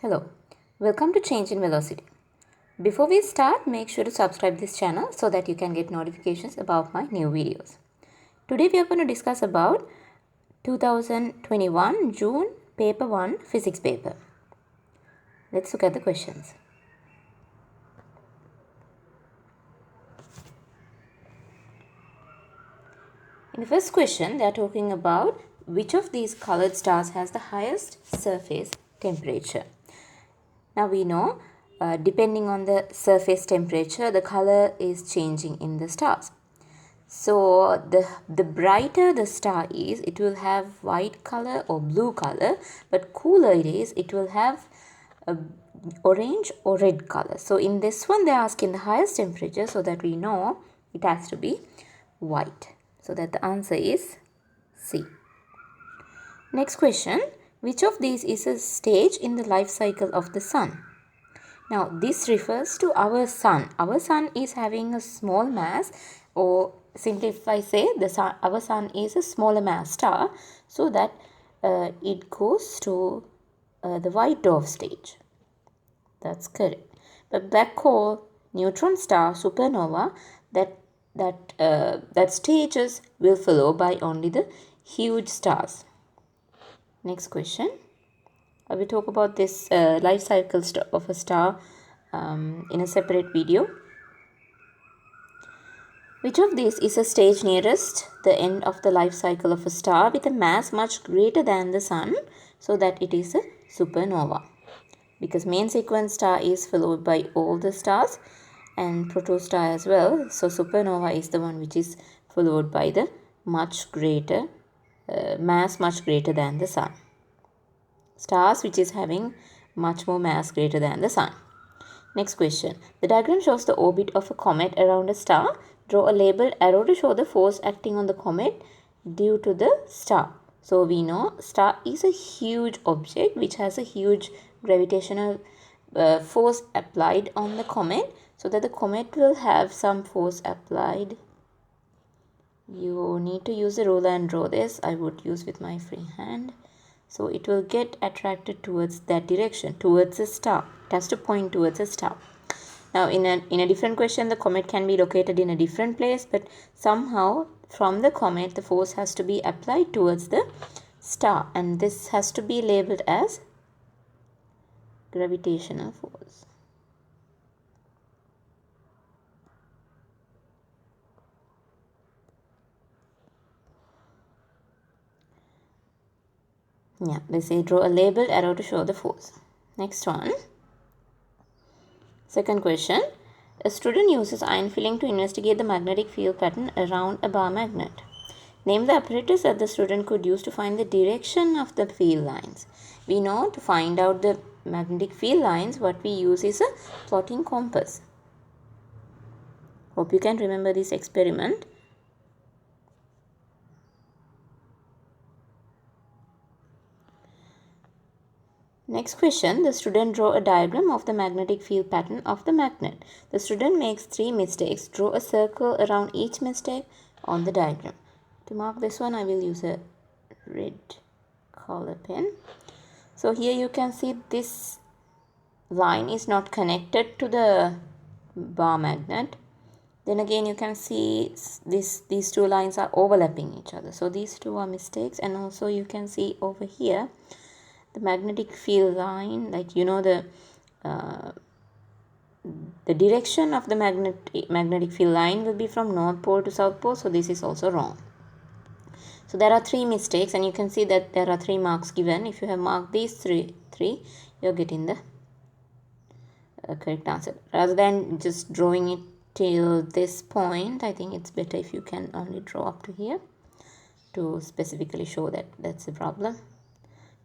Hello, welcome to Change in Velocity. Before we start, make sure to subscribe this channel so that you can get notifications about my new videos. Today we are going to discuss about 2021 June paper 1 physics paper. Let's look at the questions. In the first question, they are talking about which of these colored stars has the highest surface temperature. Now we know depending on the surface temperature, the color is changing in the stars. So the brighter the star is, it will have white color or blue color, but cooler it is, it will have orange or red color. So in this one, they are asking the highest temperature, so that we know it has to be white. So that the answer is C. Next question, which of these is a stage in the life cycle of the sun? Now this refers to our sun. Our sun is having a small mass, or simply if I say our sun is a smaller mass star, so that it goes to the white dwarf stage. That's correct. But black hole, neutron star, supernova, that stages will follow by only the huge stars. Next question. I will talk about this life cycle of a star in a separate video. Which of these is a stage nearest the end of the life cycle of a star with a mass much greater than the sun, so that it is a supernova? Because main sequence star is followed by all the stars and protostar as well. So supernova is the one which is followed by the much greater mass much greater than the sun. Stars which is having much more mass greater than the sun. Next question. The diagram shows the orbit of a comet around a star. Draw a labeled arrow to show the force acting on the comet due to the star. So we know star is a huge object which has a huge gravitational force applied on the comet, so that the comet will have some force applied. You need to use a ruler and draw this. I would use with my free hand. So it will get attracted towards that direction, towards a star. It has to point towards a star. Now in a different question, the comet can be located in a different place, but somehow from the comet the force has to be applied towards the star, and this has to be labeled as gravitational force. Yeah, they say draw a labeled arrow to show the force. Next one. Second question. A student uses iron filling to investigate the magnetic field pattern around a bar magnet. Name the apparatus that the student could use to find the direction of the field lines. We know to find out the magnetic field lines, what we use is a plotting compass. Hope you can remember this experiment. Next question, the student draw a diagram of the magnetic field pattern of the magnet. The student makes 3 mistakes. Draw a circle around each mistake on the diagram. To mark this one, I will use a red color pen. So here you can see this line is not connected to the bar magnet. Then again you can see these two lines are overlapping each other. So these two are mistakes, and also you can see over here the magnetic field line, like you know the direction of the magnetic field line will be from north pole to south pole, so this is also wrong. So there are 3 mistakes, and you can see that there are 3 marks given. If you have marked these three, you're getting the correct answer. Rather than just drawing it till this point, I think it's better if you can only draw up to here to specifically show that that's the problem.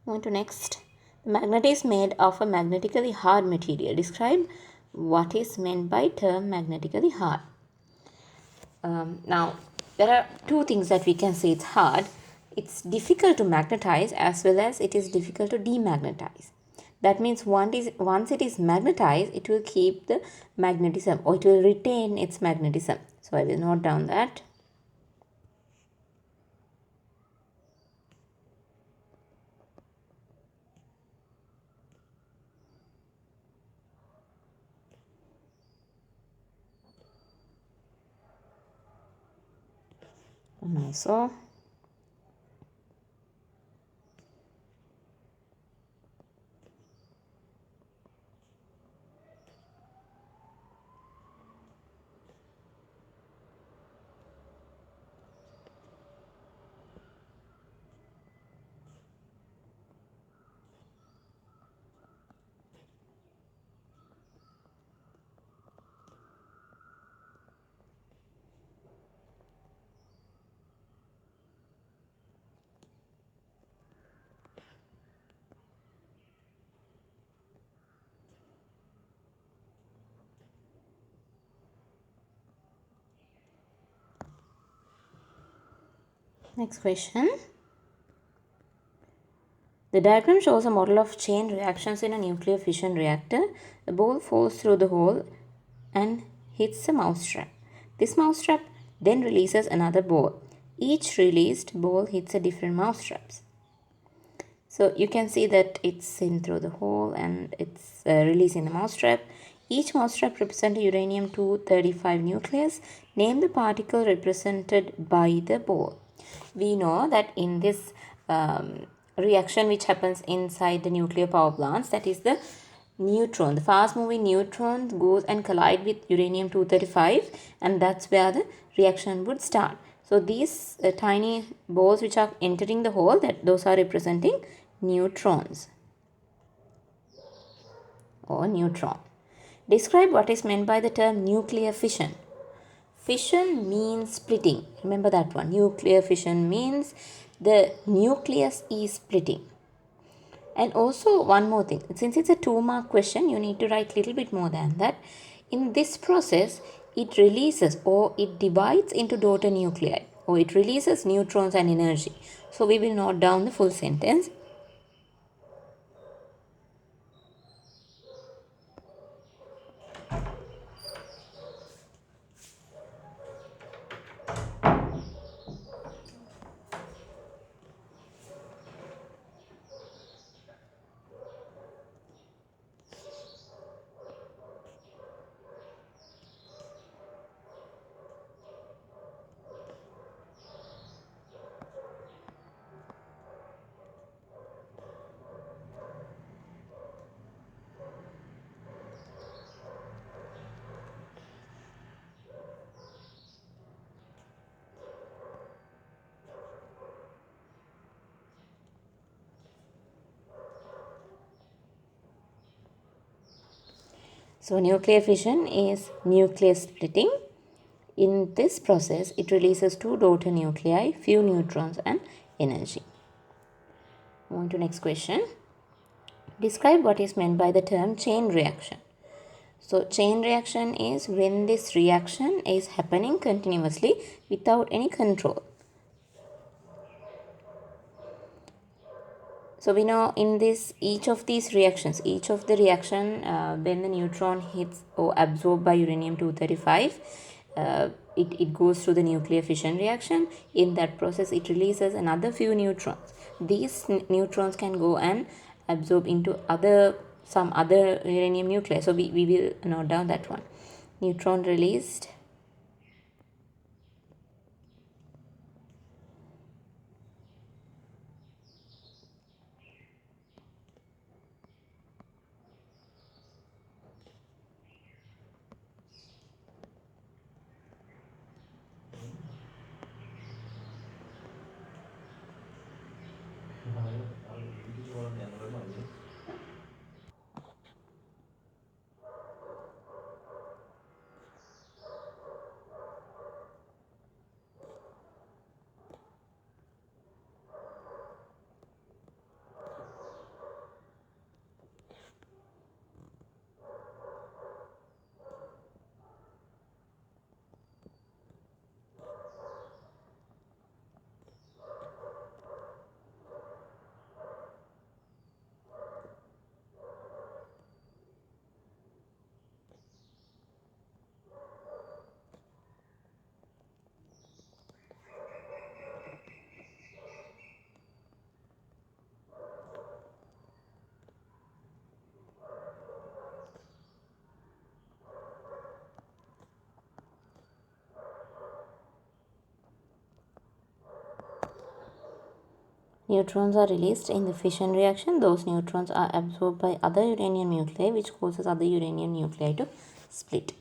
Moving to next. The magnet is made of a magnetically hard material. Describe what is meant by term magnetically hard. Now, there are 2 things that we can say it's hard. It's difficult to magnetize, as well as it is difficult to demagnetize. That means once it is magnetized, it will keep the magnetism, or it will retain its magnetism. So I will note down that. also. Next question. The diagram shows a model of chain reactions in a nuclear fission reactor. The ball falls through the hole and hits a mousetrap. This mousetrap then releases another ball. Each released ball hits a different mousetrap. So you can see that it's in through the hole and it's releasing the mousetrap. Each mousetrap represents a uranium-235 nucleus. Name the particle represented by the ball. We know that in this reaction which happens inside the nuclear power plants, that is the neutron, the fast moving neutron goes and collide with uranium-235, and that's where the reaction would start. So these tiny balls which are entering the hole, that those are representing neutrons or neutron. Describe what is meant by the term nuclear fission. Fission means splitting. Remember that one. Nuclear fission means the nucleus is splitting. And also one more thing. Since it's a 2-mark question, you need to write a little bit more than that. In this process, it releases or it divides into daughter nuclei, or it releases neutrons and energy. So we will note down the full sentence. So nuclear fission is nucleus splitting. In this process, it releases 2 daughter nuclei, few neutrons and energy. Moving to next question. Describe what is meant by the term chain reaction. So chain reaction is when this reaction is happening continuously without any control. So we know in this, each of these reactions, each of the reaction when the neutron hits or absorbed by uranium-235, it goes through the nuclear fission reaction. In that process, it releases another few neutrons. These neutrons can go and absorb into some other uranium nuclei. So we will note down that one. Neutron released. Neutrons are released in the fission reaction. Those neutrons are absorbed by other uranium nuclei, which causes other uranium nuclei to split,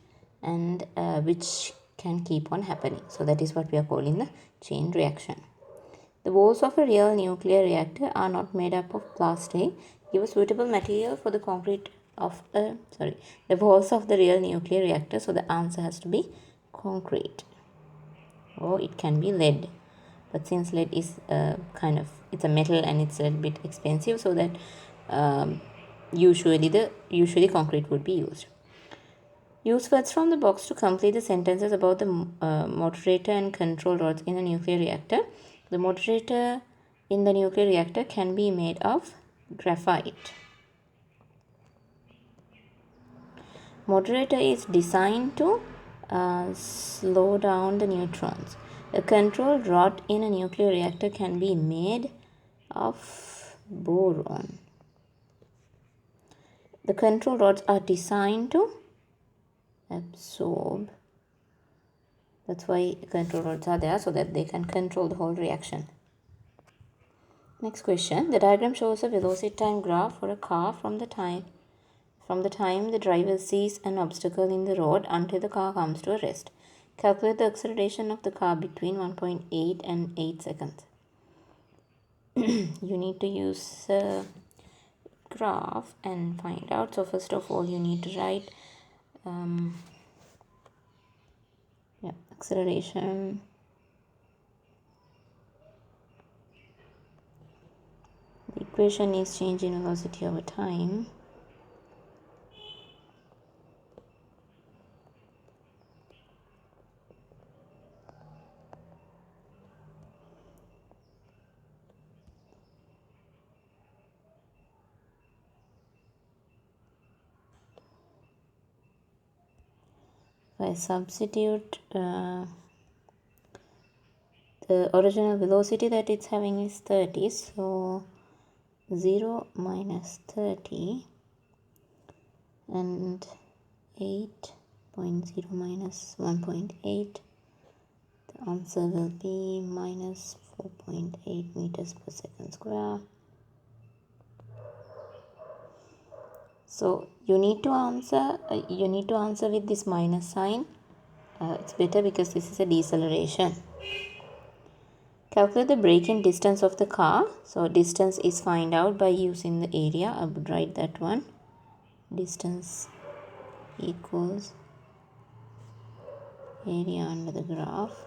and which can keep on happening. So that is what we are calling the chain reaction. The walls of a real nuclear reactor are not made up of plastic. Give a suitable material for the concrete of the walls of the real nuclear reactor. So the answer has to be concrete, or it can be lead. But since lead is it's a metal and it's a little bit expensive, so that usually concrete would be used. Use words from the box to complete the sentences about the moderator and control rods in a nuclear reactor. The moderator in the nuclear reactor can be made of graphite. Moderator is designed to slow down the neutrons. A control rod in a nuclear reactor can be made of boron. The control rods are designed to absorb. That's why control rods are there, so that they can control the whole reaction. Next question. The diagram shows a velocity time graph for a car from the time the driver sees an obstacle in the road until the car comes to a rest. Calculate the acceleration of the car between 1.8 and 8 seconds. You need to use a graph and find out. So first of all, you need to write acceleration. The equation is change in velocity over time. If I substitute the original velocity that it's having is 30, so 0 minus 30 and 8.0 minus 1.8, the answer will be minus 4.8 meters per second square. So you need to answer with this minus sign. It's better because this is a deceleration. Calculate the braking distance of the car. So distance is find out by using the area. I would write that one. Distance equals area under the graph.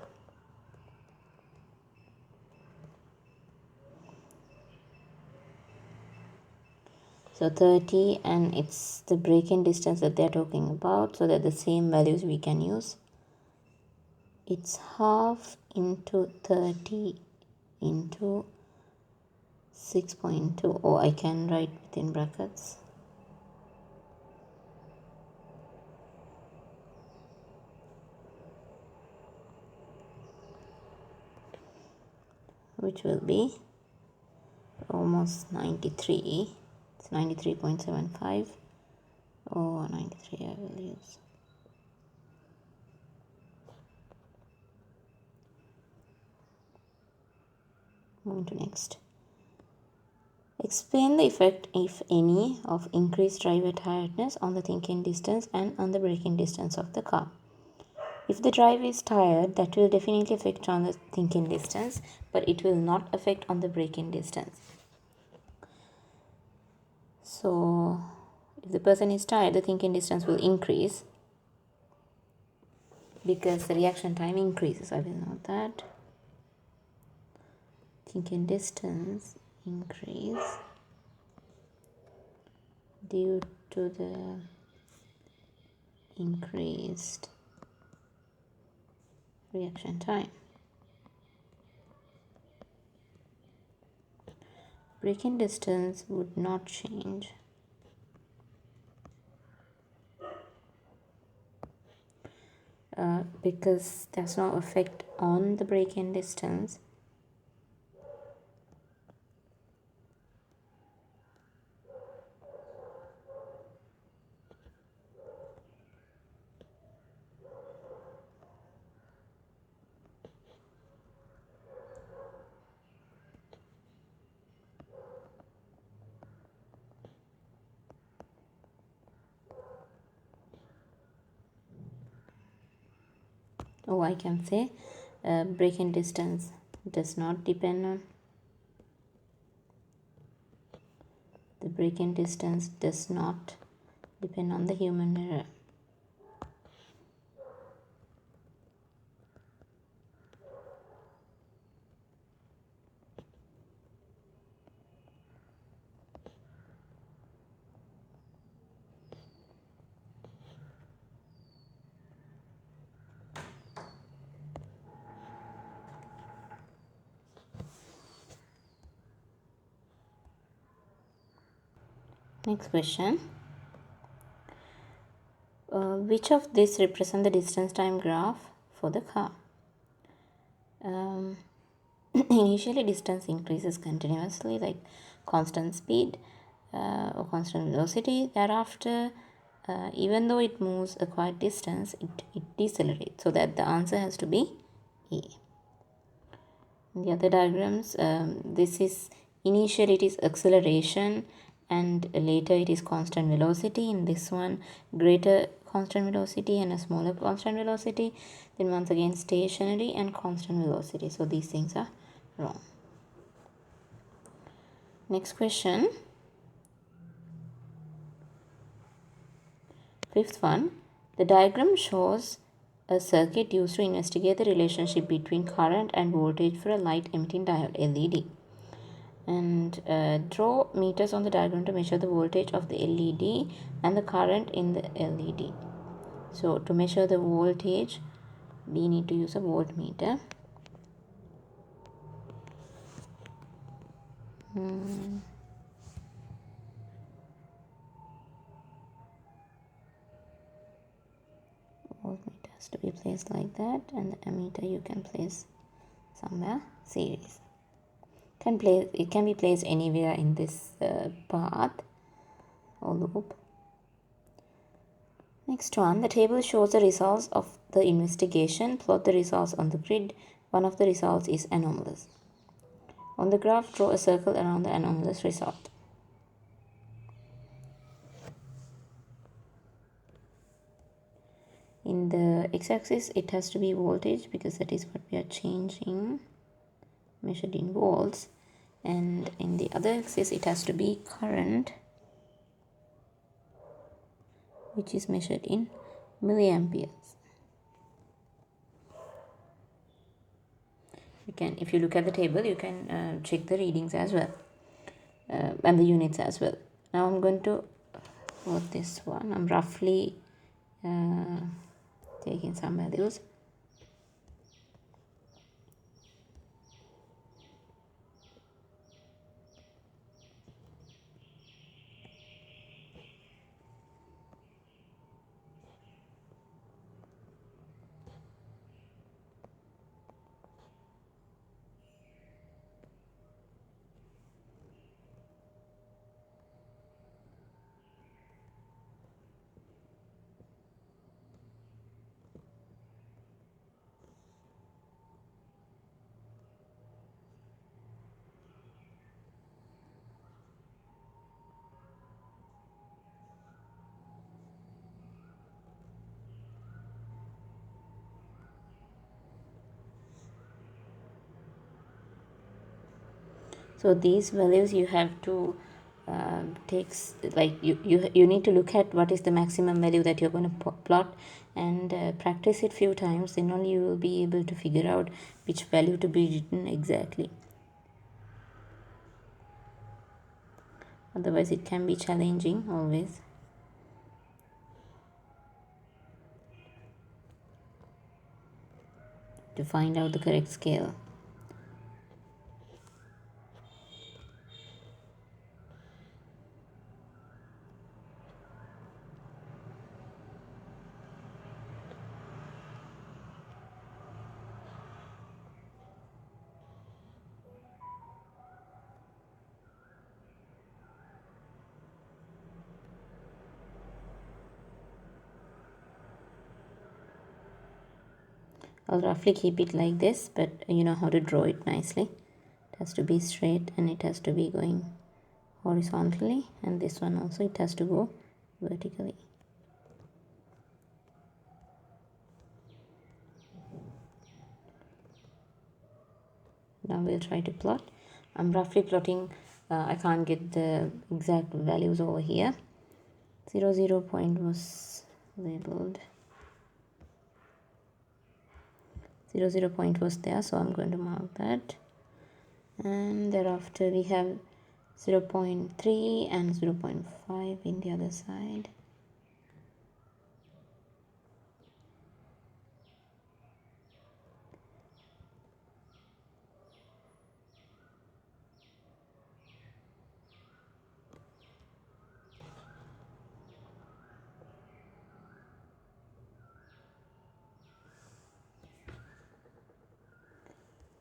So 30, and it's the braking distance that they're talking about, so that the same values we can use. It's half into 30 into 6.2, or I can write within brackets. Which will be almost 93. It's 93.75 or 93 I will use. Moving to next. Explain the effect, if any, of increased driver tiredness on the thinking distance and on the braking distance of the car. If the driver is tired, that will definitely affect on the thinking distance, but it will not affect on the braking distance. So if the person is tired, the thinking distance will increase because the reaction time increases. I will note that. Thinking distance increase due to the increased reaction time. Braking distance would not change because there's no effect on the braking distance. Oh, I can say break-in distance does not depend on the break-in distance does not depend on the human error. Next question. Which of these represent the distance time graph for the car? Initially, distance increases continuously, like constant speed or constant velocity. Thereafter, even though it moves a quite distance, it decelerates. So that the answer has to be A. In the other diagrams, this is initially it is acceleration and later it is constant velocity. In this one, greater constant velocity and a smaller constant velocity. Then once again stationary and constant velocity. So these things are wrong. Next question. Fifth one. The diagram shows a circuit used to investigate the relationship between current and voltage for a light emitting diode LED. And draw meters on the diagram to measure the voltage of the LED and the current in the LED. So to measure the voltage, we need to use a voltmeter. Voltmeter has to be placed like that, and the ammeter you can place somewhere series. It can be placed anywhere in this path or loop. Next one, the table shows the results of the investigation. Plot the results on the grid. One of the results is anomalous. On the graph, draw a circle around the anomalous result. In the x-axis, it has to be voltage because that is what we are changing, measured in volts. And in the other axis, it has to be current, which is measured in milliamperes. If you look at the table, you can check the readings as well and the units as well. Now I'm going to vote this one. I'm roughly taking some values. So these values you have to you need to look at what is the maximum value that you're going to plot and practice it few times. Then only you will be able to figure out which value to be written exactly. Otherwise it can be challenging always to find out the correct scale. I'll roughly keep it like this, but you know how to draw it nicely. It has to be straight and it has to be going horizontally, and this one also it has to go vertically. Now we'll try to plot. I'm roughly plotting. I can't get the exact values over here. 0 point was labeled. 0 point was there, so I'm going to mark that. And thereafter we have 0.3 and 0.5 in the other side.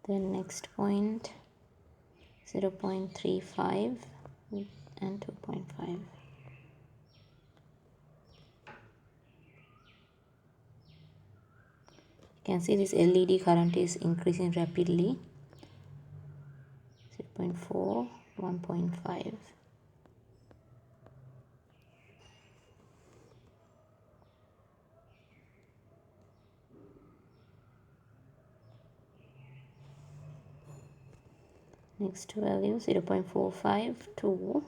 Then next point 0.35 and 2.5. You can see this LED current is increasing rapidly. 0.4, 1.5. Next value 0.45, 2.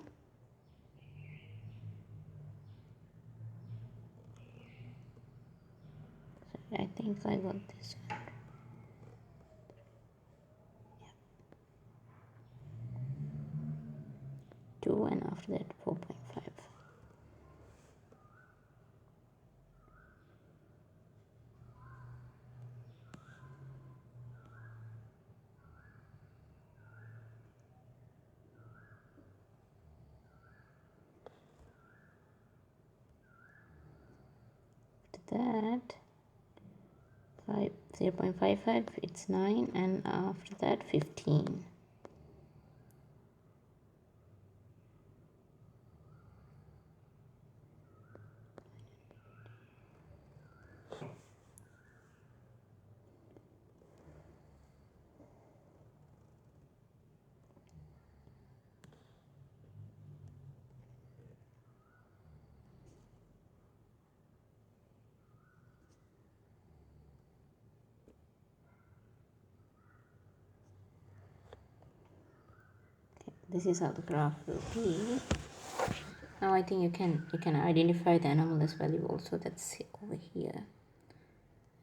I think I got this one. Yeah. 2 and after that 4.5. After that 0.55, it's 9, and after that 15. This is how the graph will be. Now I think you can identify the anomalous value also, that's over here.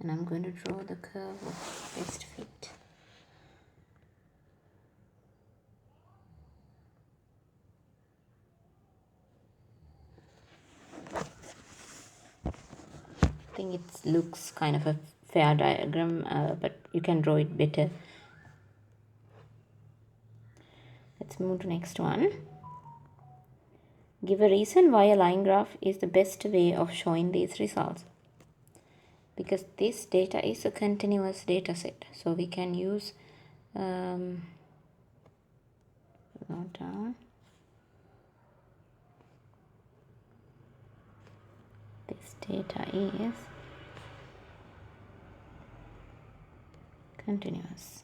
And I'm going to draw the curve of best fit. I think it looks kind of a fair diagram, but you can draw it better. Let's move to next one. Give a reason why a line graph is the best way of showing these results. Because this data is a continuous data set, so we can use note down. This data is continuous,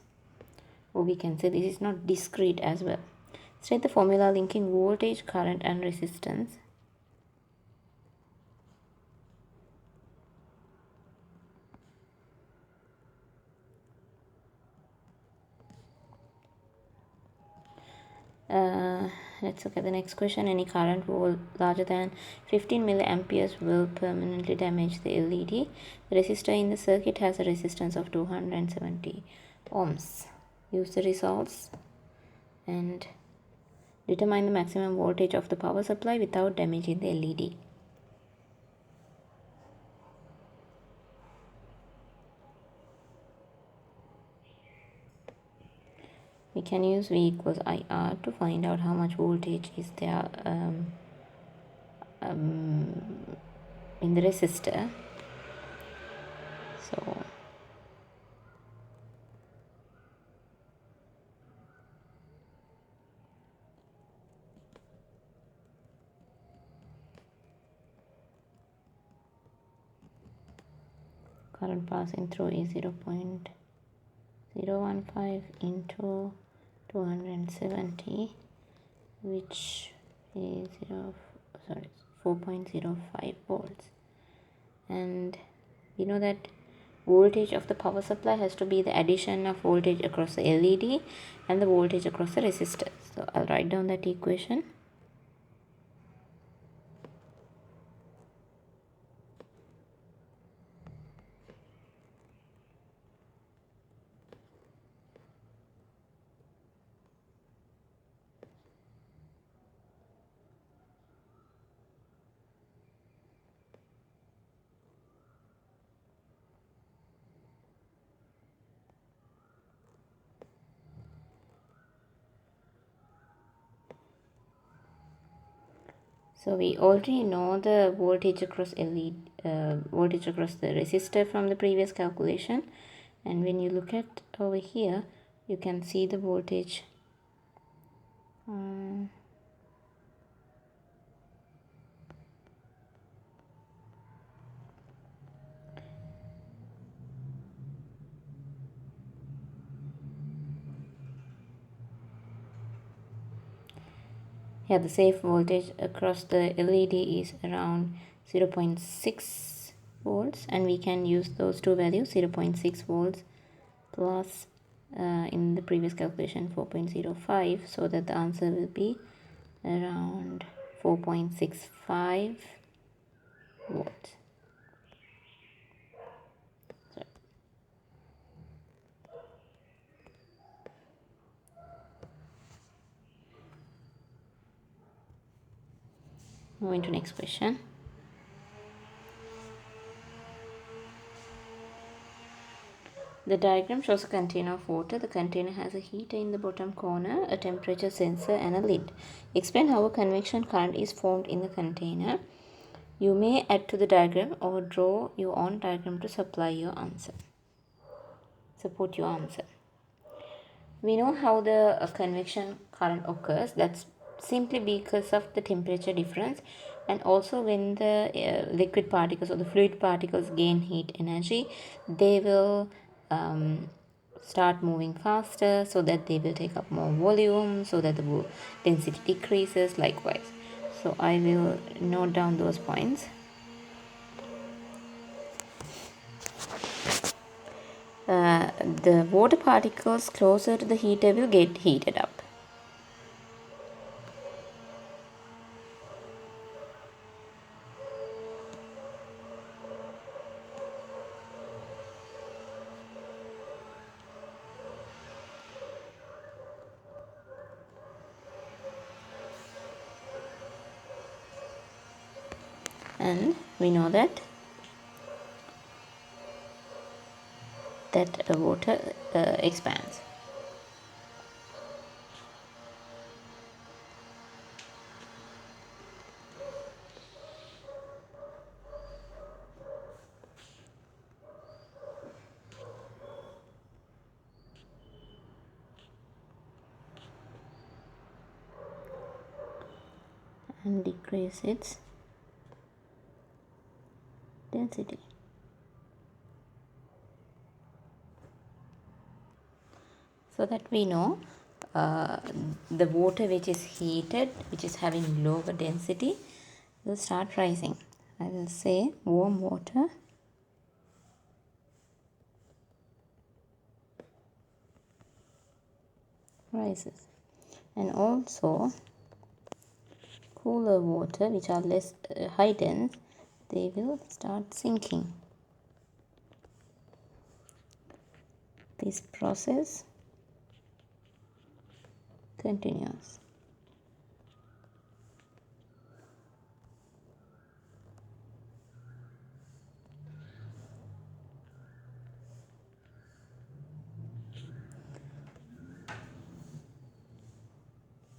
or we can say this is not discrete as well. State the formula linking voltage, current and resistance. Let's look at the next question. Any current larger than 15 milliamperes will permanently damage the LED. The resistor in the circuit has a resistance of 270 ohms. Use the results and determine the maximum voltage of the power supply without damaging the LED. We can use V equals IR to find out how much voltage is there in the resistor. So current passing through is 0.015 into 270, which is 4.05 volts, and we know that voltage of the power supply has to be the addition of voltage across the LED and the voltage across the resistor. So I'll write down that equation. So we already know the voltage across LED, voltage across the resistor from the previous calculation, and when you look at over here, you can see the voltage. Here the safe voltage across the LED is around 0.6 volts, and we can use those two values, 0.6 volts plus in the previous calculation 4.05, so that the answer will be around 4.65 volts. Moving to next question. The diagram shows a container of water. The container has a heater in the bottom corner, a temperature sensor and a lid. Explain how a convection current is formed in the container. You may add to the diagram or draw your own diagram to support your answer. We know how the convection current occurs. That's simply because of the temperature difference, and also when the liquid particles or the fluid particles gain heat energy, they will start moving faster, so that they will take up more volume, so that the density decreases likewise. So I will note down those points. The water particles closer to the heater will get heated up. And we know that water expands. And decrease its density. So that we know the water which is heated, which is having lower density, will start rising. I will say warm water rises, and also cooler water which are less high dense, they will start sinking. This process continues.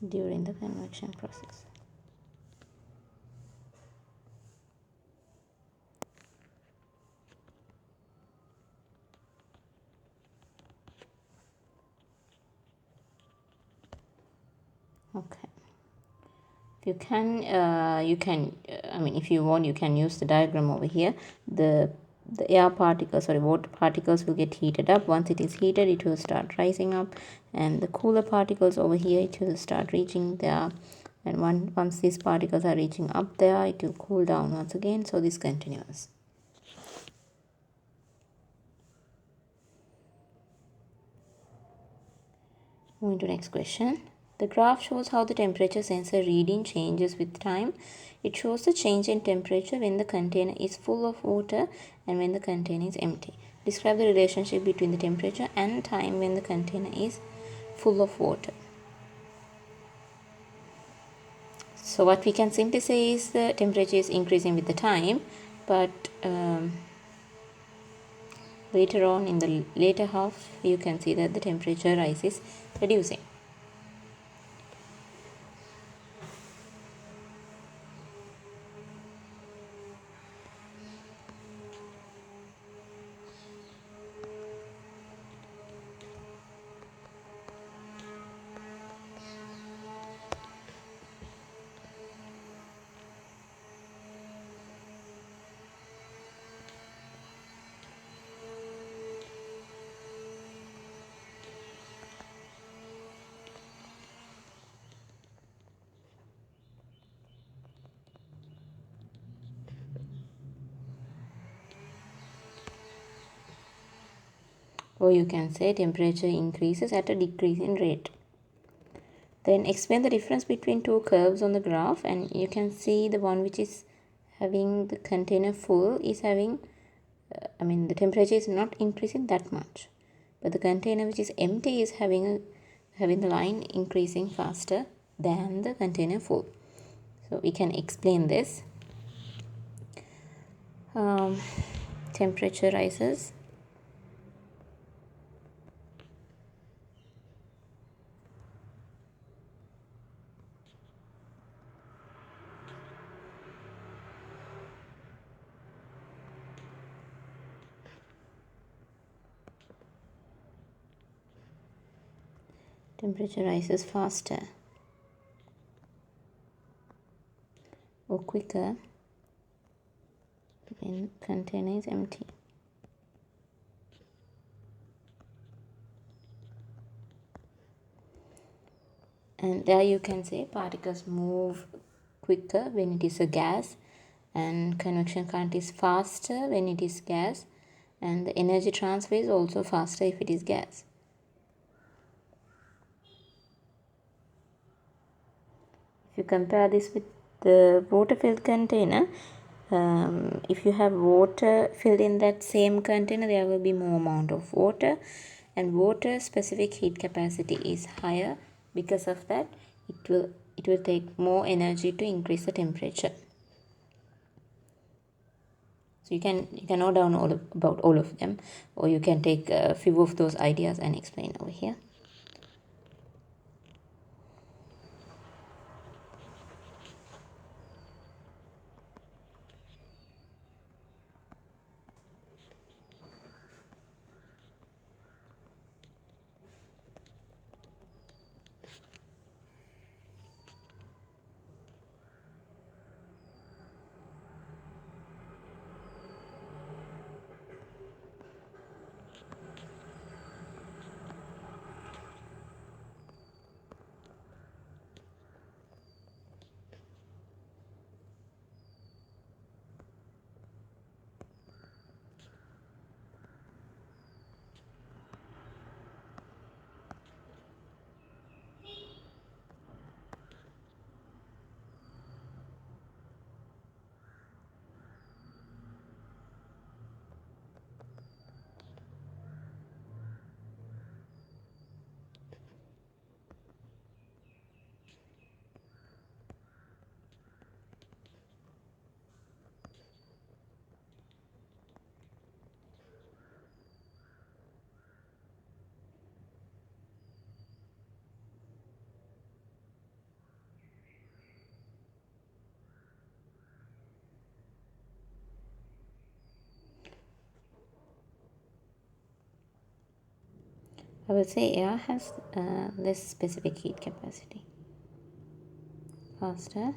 During the convection process. Okay. If you can, if you want, you can use the diagram over here. The air particles or water particles will get heated up. Once it is heated, it will start rising up, and the cooler particles over here, it will start reaching there, and once these particles are reaching up there, it will cool down once again. So this continues. Moving to next question. The graph shows how the temperature sensor reading changes with time. It shows the change in temperature when the container is full of water and when the container is empty. Describe the relationship between the temperature and time when the container is full of water. So what we can simply say is the temperature is increasing with the time, but later on in the later half you can see that the temperature rise is reducing. Or you can say temperature increases at a decreasing rate. Then explain the difference between two curves on the graph, and you can see the one which is having the container full is having the temperature is not increasing that much, but the container which is empty is having the line increasing faster than the container full. So we can explain this. Temperature rises. Temperature rises faster or quicker when container is empty. And there you can say particles move quicker when it is a gas, and convection current is faster when it is gas, and the energy transfer is also faster if it is gas. If you compare this with the water filled container, if you have water filled in that same container, there will be more amount of water, and water specific heat capacity is higher. Because of that, it will take more energy to increase the temperature. So you can note down about all of them, or you can take a few of those ideas and explain over here. I would say air has less specific heat capacity. Faster.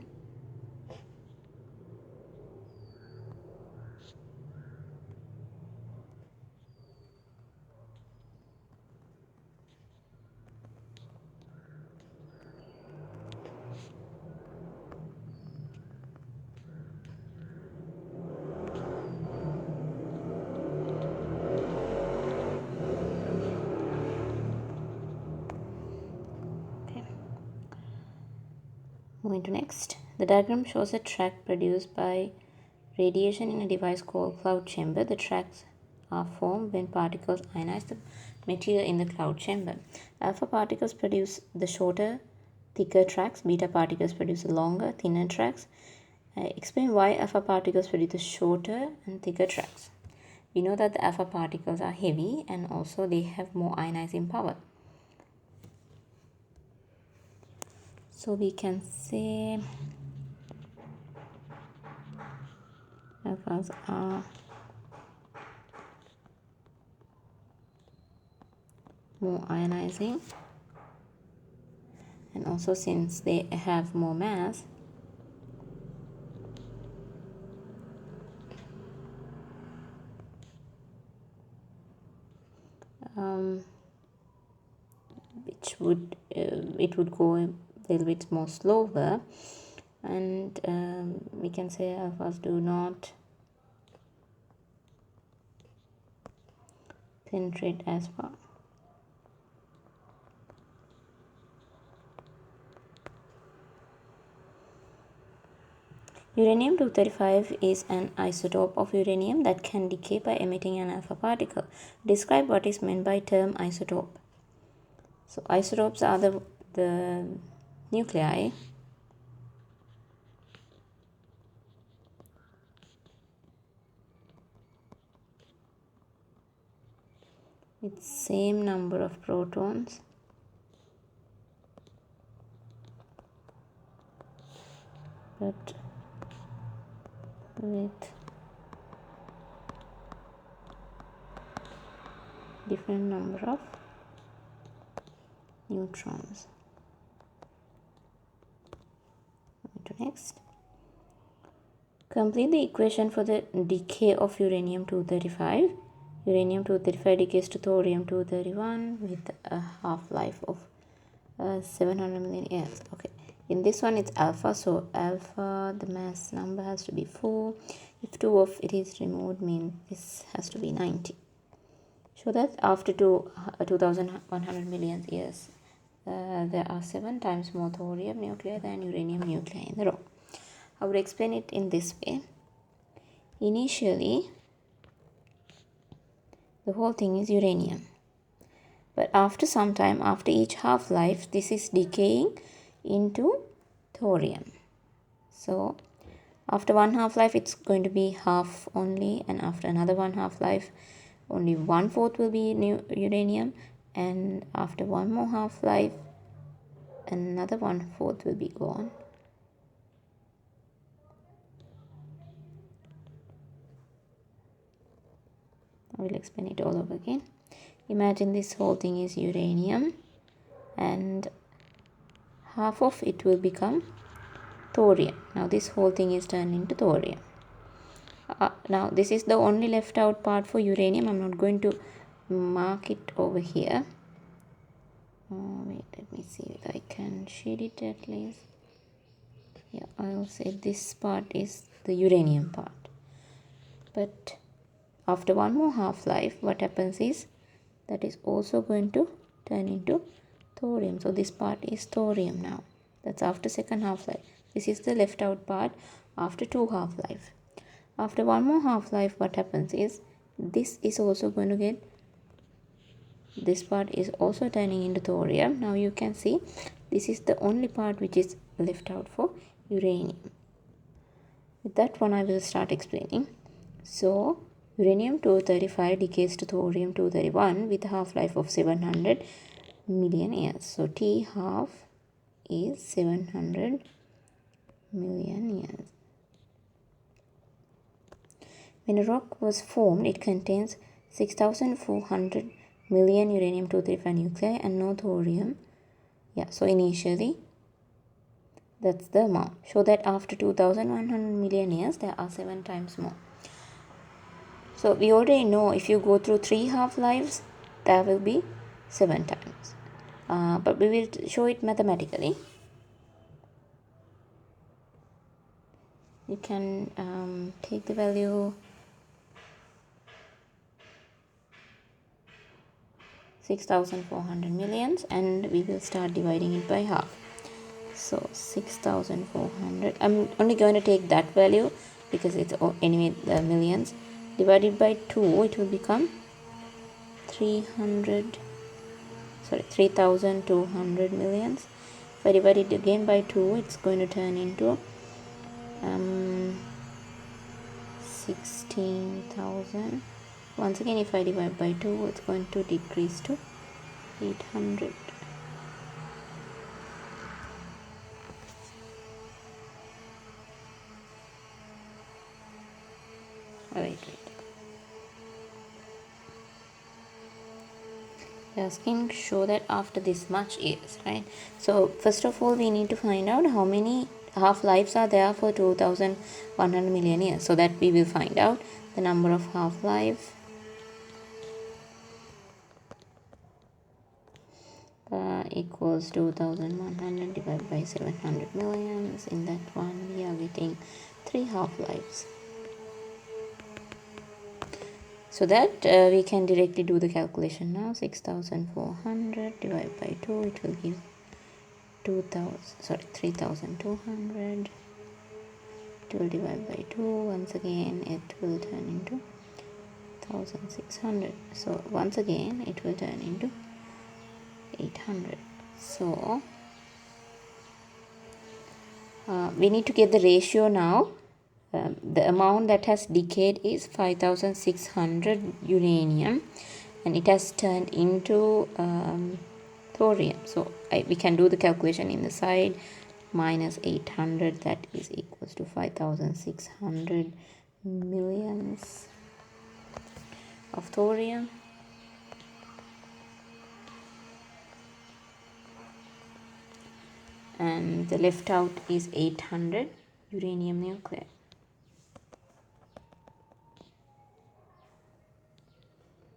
Moving to next. The diagram shows a track produced by radiation in a device called cloud chamber. The tracks are formed when particles ionize the material in the cloud chamber. Alpha particles produce the shorter, thicker tracks. Beta particles produce the longer, thinner tracks. Explain why alpha particles produce the shorter and thicker tracks. We know that the alpha particles are heavy and also they have more ionizing power. So we can say alphas are more ionizing, and also since they have more mass, which would it would go a little bit more slower, and we can say alphas do not penetrate as far. Uranium-235 is an isotope of uranium that can decay by emitting an alpha particle. Describe what is meant by term isotope. So isotopes are the nuclei with same number of protons but with different number of neutrons. To next. Complete the equation for the decay of uranium-235. Uranium-235 decays to thorium-231 with a half-life of 700 million years. Okay, in this one it's alpha, so alpha, the mass number has to be 4. If 2 of it is removed, means this has to be 90. Show that after 2100 million years, there are 7 times more thorium nuclei than uranium nuclei in the rock. I would explain it in this way. Initially, the whole thing is uranium. But after some time, after each half-life, this is decaying into thorium. So, after one half-life, it's going to be half only. And after another one half-life, only 1/4 will be uranium. And after one more half-life, another 1/4 will be gone. I will explain it all over again. Imagine this whole thing is uranium and half of it will become thorium. Now this whole thing is turned into thorium. Now this is the only left out part for uranium. I'm not going to mark it over here. Wait, let me see if I can shade it at least. Yeah, I'll say this part is the uranium part. But after one more half-life, what happens is that is also going to turn into thorium. So this part is thorium now. That's after second half-life. This is the left out part after 2 half-life. After one more half-life, what happens is this is also going to get, this part is also turning into thorium. Now you can see this is the only part which is left out for uranium. With that one I will start explaining. So uranium-235 decays to thorium-231 with a half-life of 700 million years. So T half is 700 million years. When a rock was formed, it contains 6,400 million uranium-235 nuclei and no thorium. Yeah, so initially that's the amount. Show that after 2,100 million years, there are 7 times more. So we already know if you go through 3 half-lives, there will be 7 times. But we will show it mathematically. You can take the value 6,400 millions and we will start dividing it by half. So 6400, I'm only going to take that value because it's anyway the millions. Divided by 2, it will become 3200 millions. If I divide it again by 2, it's going to turn into 16,000. Once again, if I divide by 2, it's going to decrease to 800. Wait. Asking show that after this much years, right? So first of all, we need to find out how many half-lives are there for 2100 million years, so that we will find out the number of half-life equals 2100 divided by 700 millions. In that one, we are getting 3 half-lives. So that we can directly do the calculation now. 6400 divided by 2, it will give 3200. It will divide by 2. Once again, it will turn into 1600. So once again, it will turn into 800. So we need to get the ratio now. The amount that has decayed is 5600 uranium, and it has turned into thorium. So we can do the calculation in the side. Minus 800, that is equals to 5600 millions of thorium. And the left out is 800 uranium nuclei.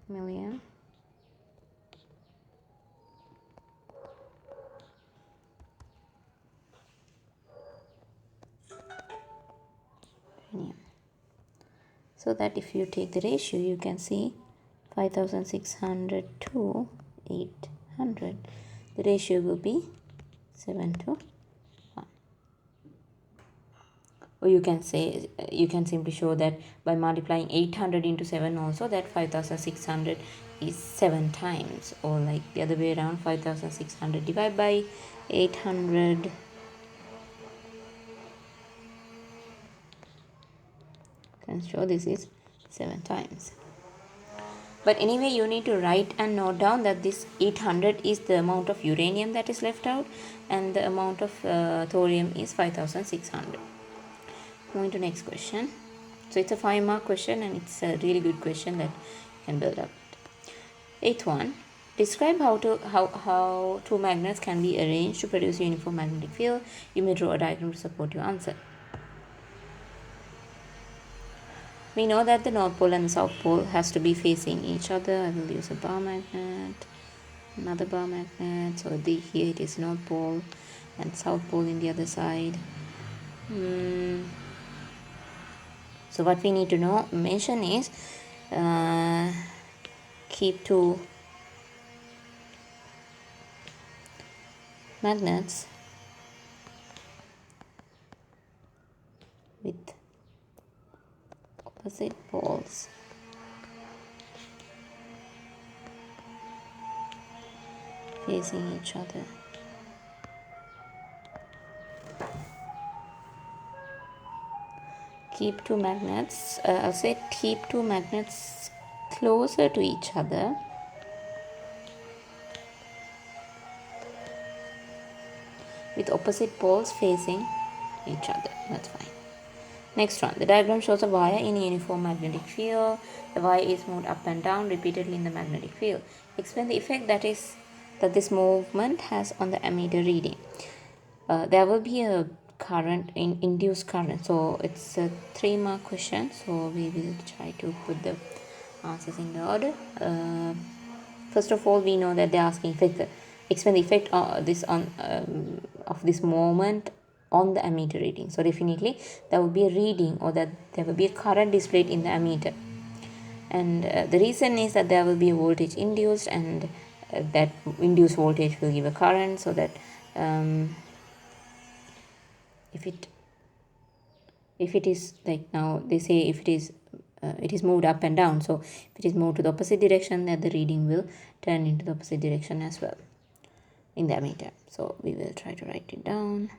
Million uranium. So that if you take the ratio, you can see 5600 to 800. The ratio will be 7:1. Or you can say, you can simply show that by multiplying 800 into 7 also, that 5600 is 7 times, or like the other way around, 5600 divided by 800. Can show this is 7 times. But anyway, you need to write and note down that this 800 is the amount of uranium that is left out, and the amount of thorium is 5600. Moving to next question. So it's a 5-mark question, and it's a really good question that you can build up. 8th one. Describe how two magnets can be arranged to produce a uniform magnetic field. You may draw a diagram to support your answer. We know that the North Pole and the South Pole has to be facing each other. I will use a bar magnet, another bar magnet. So here it is North Pole and South Pole in the other side. So what we need to mention is keep two magnets with opposite poles facing each other. Keep two magnets, I'll say keep two magnets closer to each other with opposite poles facing each other. That's fine. Next one. The diagram shows a wire in a uniform magnetic field. The wire is moved up and down repeatedly in the magnetic field. Explain the effect that this movement has on the ammeter reading. There will be a current, induced current. So it's a 3-mark question. So we will try to put the answers in the order. First of all, we know that they're asking explain the effect of this moment on the ammeter reading. So definitely there will be a reading, or that there will be a current displayed in the ammeter, and the reason is that there will be a voltage induced, and that induced voltage will give a current, so that if it is like, now they say if it is moved up and down, so if it is moved to the opposite direction, then the reading will turn into the opposite direction as well in the ammeter. So we will try to write it down.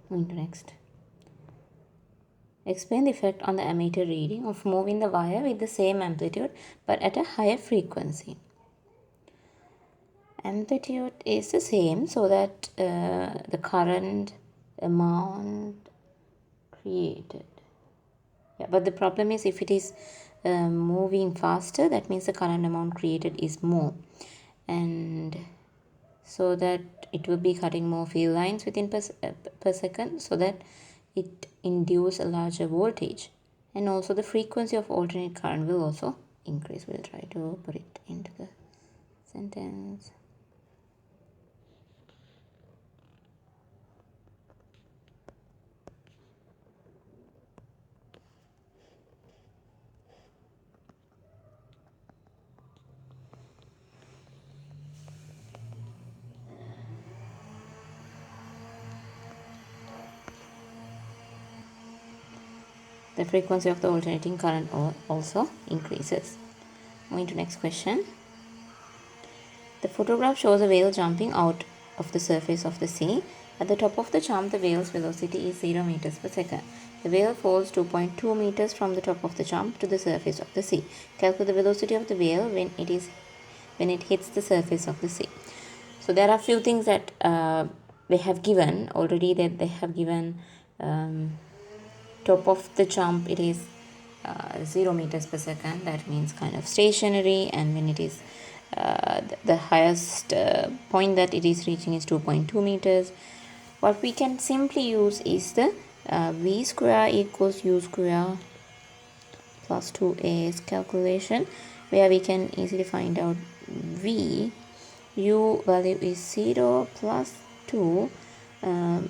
Moving to next. Explain the effect on the ammeter reading of moving the wire with the same amplitude but at a higher frequency. Amplitude is the same, so that the current amount created. Yeah, but the problem is if it is moving faster, that means the current amount created is more, and so that it will be cutting more field lines within per second, so that it induce a larger voltage, and also the frequency of alternate current will also increase. We'll try to put it into the sentence. The frequency of the alternating current also increases. Moving to next question. The photograph shows a whale jumping out of the surface of the sea. At the top of the jump, the whale's velocity is 0 meters per second. The whale falls 2.2 meters from the top of the jump to the surface of the sea. Calculate the velocity of the whale when it hits the surface of the sea. So there are a few things that they have given already. That they have given top of the jump, it is 0 meters per second. That means kind of stationary, and when it is the highest point that it is reaching is 2.2 meters. What we can simply use is the v square equals u square plus 2a's calculation, where we can easily find out v. U value is 0 plus 2.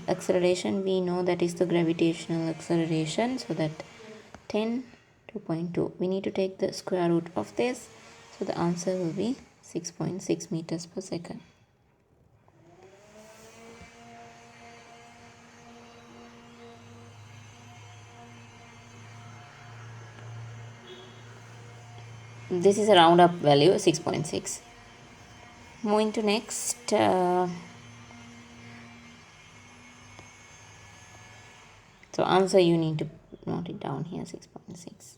Acceleration, we know that is the gravitational acceleration, so that 10 2.2, we need to take the square root of this, so the answer will be 6.6 meters per second. This is a round up value, 6.6. Moving to next. So answer, you need to note it down here, 6.6.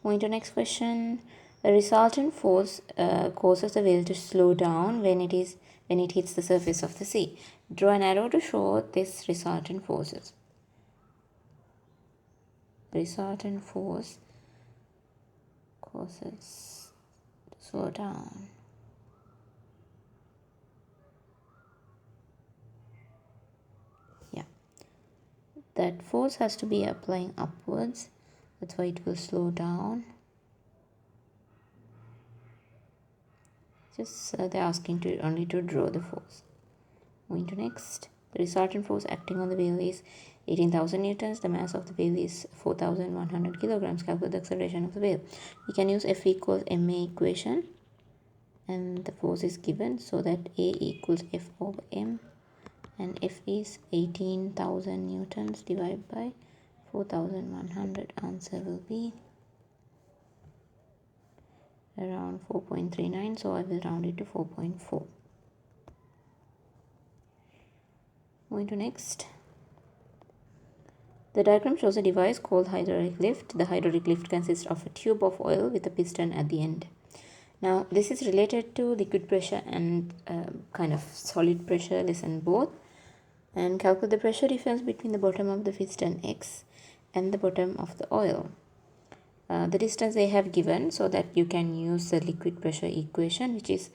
Moving to next question. The resultant force causes the whale to slow down when it hits the surface of the sea. Draw an arrow to show this resultant forces. Resultant force causes to slow down. Yeah, that force has to be applying upwards. That's why it will slow down. Just they're asking to only to draw the force. Moving to next. The resultant force acting on the wheel is 18,000 newtons. The mass of the wheel is 4,100 kilograms. Calculate the acceleration of the wheel. We can use F equals ma equation, and the force is given, so that A equals F over m, and F is 18,000 newtons divided by 4,100. Answer will be around 4.39, so I will round it to 4.4. Moving to next. The diagram shows a device called hydraulic lift. The hydraulic lift consists of a tube of oil with a piston at the end. Now this is related to liquid pressure and kind of solid pressure, lesson both. And calculate the pressure difference between the bottom of the piston X and the bottom of the oil. The distance they have given, so that you can use the liquid pressure equation, which is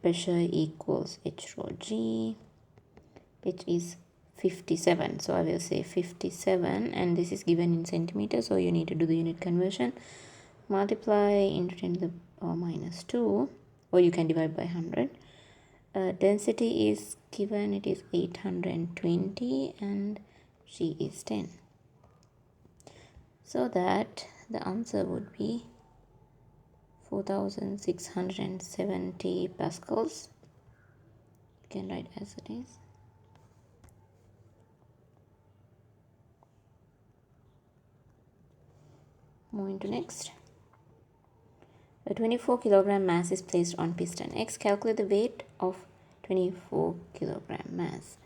pressure equals H rho G, which is 57. So I will say 57, and this is given in centimeters, so you need to do the unit conversion. Multiply into 10 to the power minus 2, or you can divide by 100. Density is given, it is 820, and G is 10. So that the answer would be 4,670 pascals. You can write as it is. Moving to next. A 24 kilogram mass is placed on piston X. Calculate the weight of 24 kilogram mass.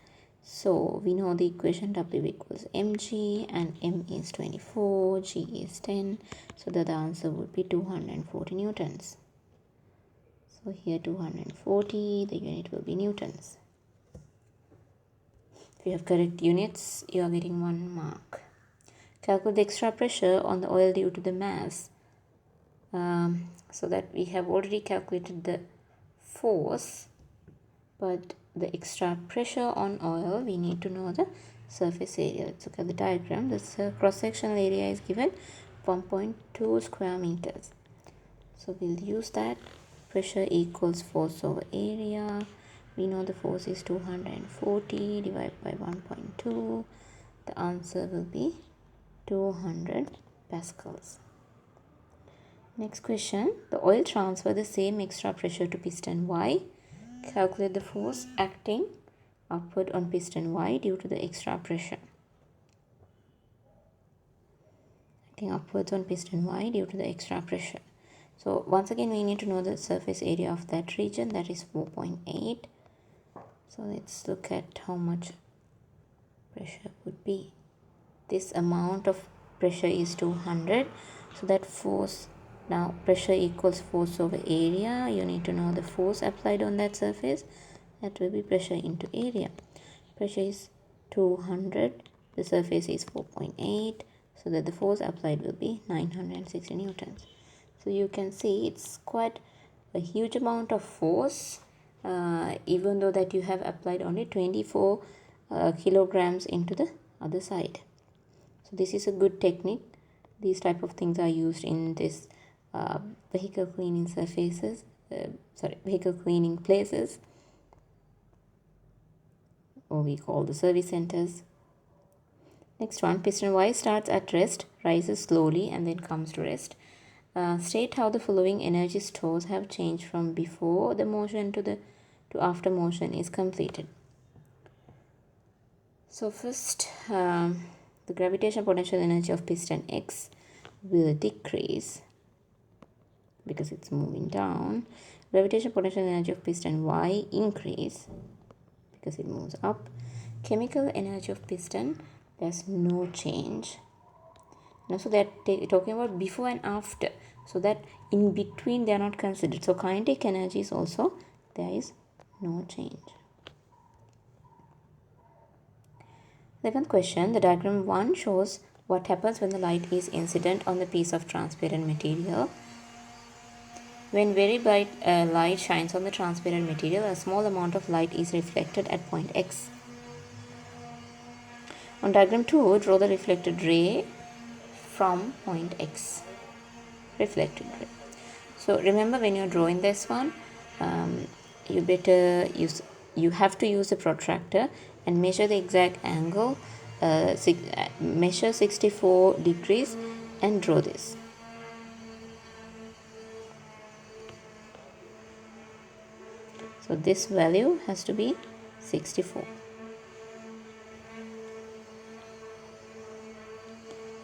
So we know the equation W equals mg, and m is 24, g is 10, so that the answer would be 240 newtons. So here 240, the unit will be newtons. If you have correct units, you are getting 1 mark. Calculate the extra pressure on the oil due to the mass. So that we have already calculated the force, but the extra pressure on oil, we need to know the surface area. Let's look at the diagram. The cross-sectional area is given 1.2 square meters. So we'll use that. Pressure equals force over area. We know the force is 240 divided by 1.2. The answer will be 200 pascals. Next question. The oil transfer the same extra pressure to piston Y. Calculate the force acting upward on piston Y due to the extra pressure. Acting upwards on piston Y due to the extra pressure. So once again we need to know the surface area of that region, that is 4.8. So let's look at how much pressure would be. This amount of pressure is 200, so that force, now pressure equals force over area. You need to know the force applied on that surface. That will be pressure into area. Pressure is 200, the surface is 4.8, so that the force applied will be 960 newtons. So you can see it's quite a huge amount of force, even though that you have applied only 24 kilograms into the other side. So this is a good technique. These type of things are used in this vehicle cleaning surfaces, vehicle cleaning places, or we call the service centers. Next one, piston Y starts at rest, rises slowly, and then comes to rest. State how the following energy stores have changed from before the motion to after motion is completed. So first, the gravitational potential energy of piston X will decrease because it's moving down. Gravitational potential energy of piston Y increase because it moves up. Chemical energy of piston, there's no change. Now, so they're talking about before and after, so that in between they are not considered. So kinetic energy is also, there is no change. 11th question, the diagram 1 shows what happens when the light is incident on the piece of transparent material. When very bright light shines on the transparent material, a small amount of light is reflected at point X. On diagram 2, draw the reflected ray from point X. Reflected ray. So remember, when you're drawing this one, you better use you have to use a protractor and measure the exact angle, measure 64 degrees and draw this. So this value has to be 64.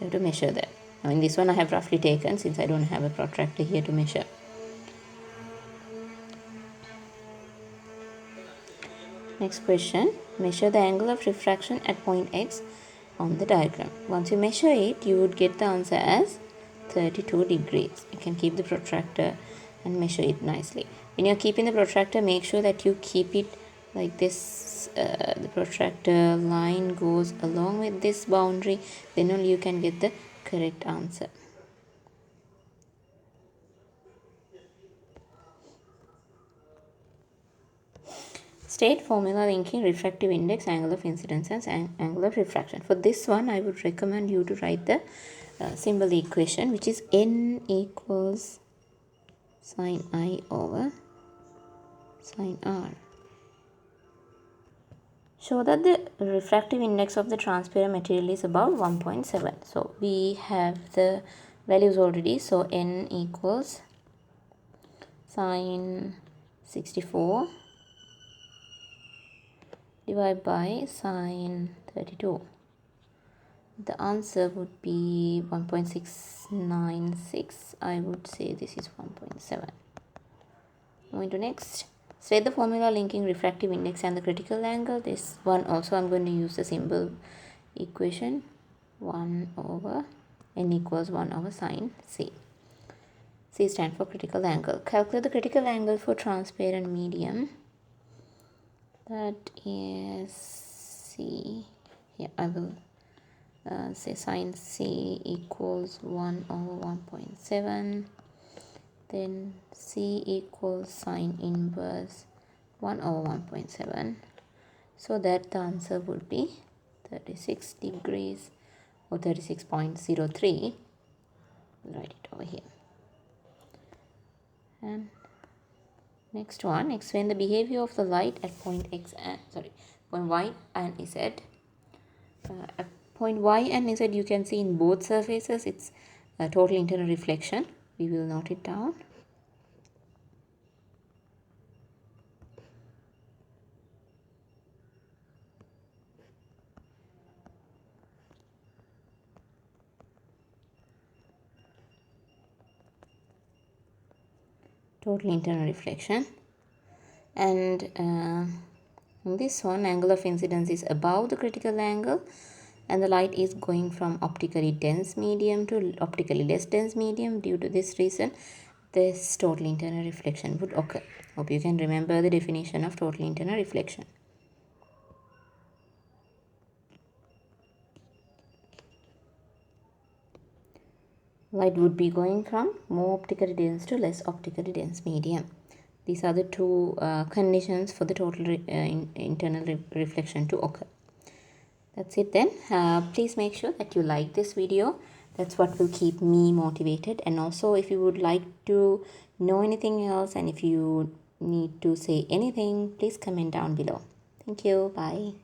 You have to measure that. Now in this one I have roughly taken, since I don't have a protractor here to measure. Next question, measure the angle of refraction at point X on the diagram. Once you measure it, you would get the answer as 32 degrees. You can keep the protractor and measure it nicely. When you're keeping the protractor, make sure that you keep it like this. The protractor line goes along with this boundary, then only you can get the correct answer. State formula linking refractive index, angle of incidence and angle of refraction. For this one, I would recommend you to write the symbol equation, which is n equals sine I over sine r. Show that the refractive index of the transparent material is above 1.7. So we have the values already. So n equals sine 64 divided by sine 32. The answer would be 1.696. I would say this is 1.7. Moving to next. State the formula linking refractive index and the critical angle. This one also I'm going to use the symbol equation. 1 over n equals 1 over sine c. C stands for critical angle. Calculate the critical angle for transparent medium. That is C. Here I will say sine C equals 1 over 1.7. Then C equals sine inverse 1 over 1.7. So that the answer would be 36 degrees or 36.03. I'll write it over here. And next one, explain the behavior of the light at point X and point Y and Z. At point Y and Z, you can see in both surfaces it's a total internal reflection. We will note it down. Total internal reflection. And in this one, angle of incidence is above the critical angle, and the light is going from optically dense medium to optically less dense medium. Due to this reason, this total internal reflection would occur. Hope you can remember the definition of total internal reflection. Light would be going from more optically dense to less optically dense medium. These are the two conditions for the total internal reflection to occur. That's it then. Please make sure that you like this video. That's what will keep me motivated. And also, if you would like to know anything else and if you need to say anything, please comment down below. Thank you. Bye.